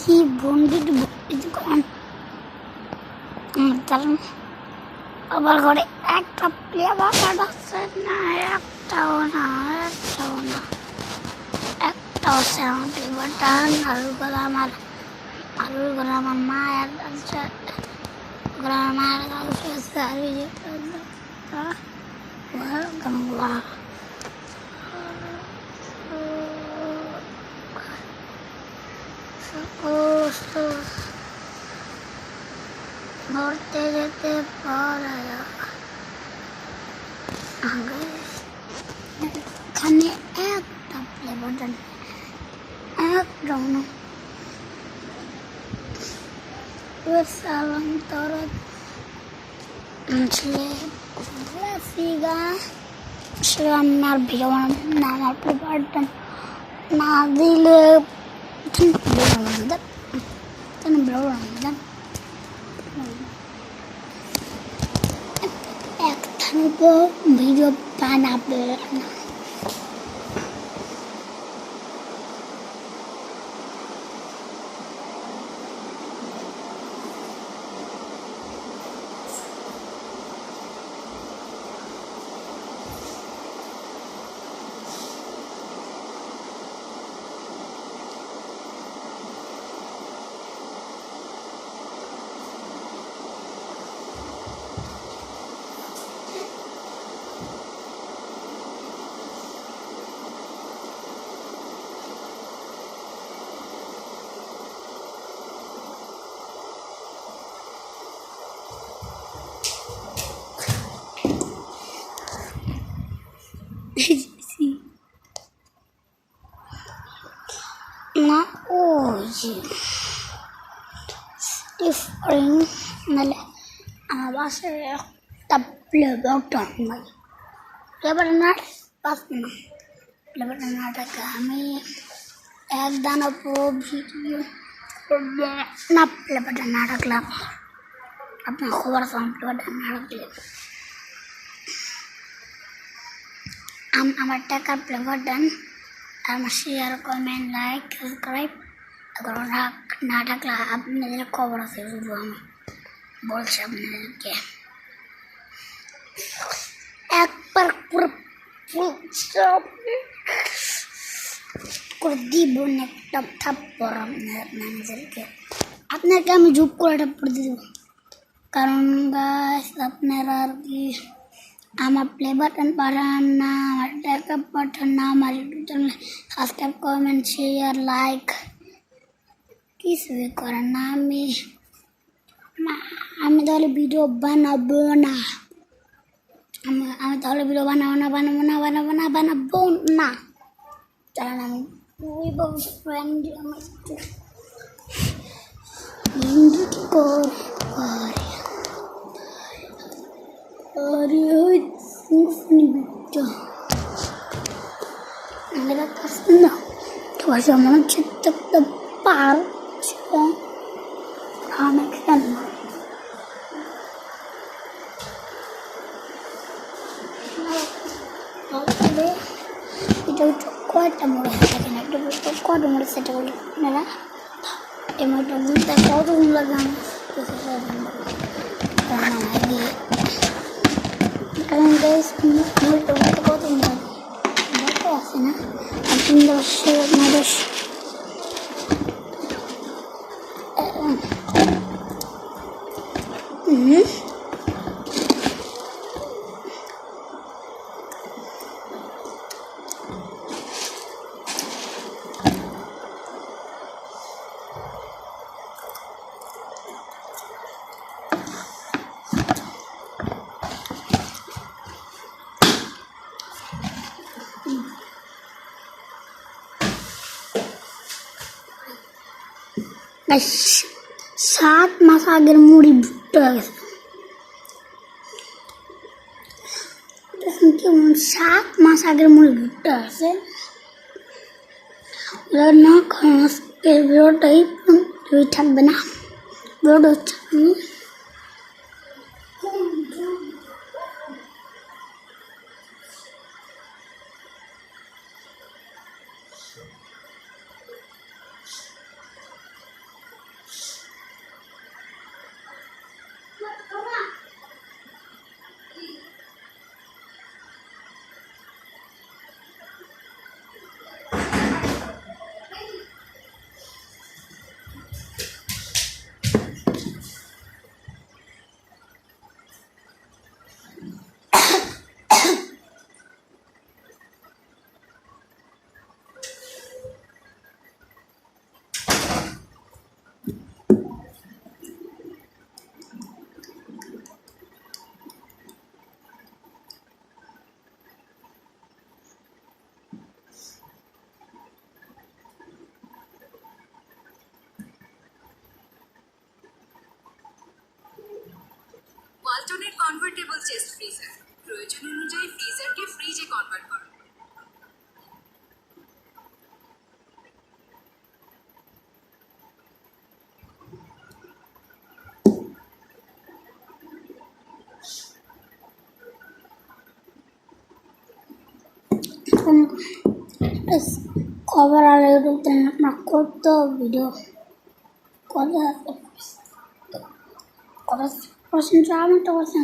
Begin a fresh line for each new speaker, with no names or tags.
কি বন্ডিট কারণ আবার ঘরে একটা প্লেয়ার আছে না, একটাও না, একটাও আছে আমার প্লেয়ারটা। আলুর ঘরে আমার মায়ের কাছে, আমার মায়ের কাছে আছে। আর ওই যে ধরতে যেতে পারে এখানে একটা ফ্লেভার একদম সালান্তর সিগা সে আমার ভিডিও না, আমার ফ্লেভারটা না দিলে ভিডিও বানাবে না। না ওই নাহলে আমার বাসায় একটা প্লেভার নাটক আমি এক দানা ভিডিও না প্লেভারটা না রাখলাম। আপনার খবর আছে প্লেভারটা না রাখলে আমার টাকার প্লেভার দেন। আমার শেয়ার, কমেন্ট, লাইক, সাবস্ক্রাইব না থাকলে আপনাদের খবর আছে। শুধু আমি বলছি আপনাদেরকে একবার করে দিব একটা থাপ্পড় আপনাদেরকে আমি জুপ করে থাপ্পড় দিয়ে দেবো। কারণ গাছ আপনারা আর কি আমার প্লে বাটন পাঠান না, আমার টাকা পাঠান না, আমার ইউটিউব চ্যানেলে সাবস্ক্রাইব, কমেন্ট, শেয়ার, লাইক কিছুই করেন না। আমি তাহলে ভিডিও বানাবো না। আমি তাহলে ভিডিও বানাবো না। কারণ আমি ওই ফ্রেন্ড আমার মনে হচ্ছে পারছে অনেক এটা কয়টা মরে থাকে না, একটা কয়টা মরে সেটা বলি আপনারা টমেটো বুঝতে কতগুলো লাগে কারণ কত মরে আছে না 10 7 মাস আগের মুড়ি ভুট্টা গেছে কেমন 7 মাস আগের মুড়ি ভুট্টা আছে না। আজকের ভিডিওটাই থাকবে না, ভিডিওটা হচ্ছে
ওয়ালটনের কনভার্টেবল চেস্ট ফ্রিজার, প্রয়োজন অনুযায়ী ফ্রিজারকে ফ্রিজে কনভার্ট করো।
cover a little thing na corto video. Cosa? Cosa? Cosa?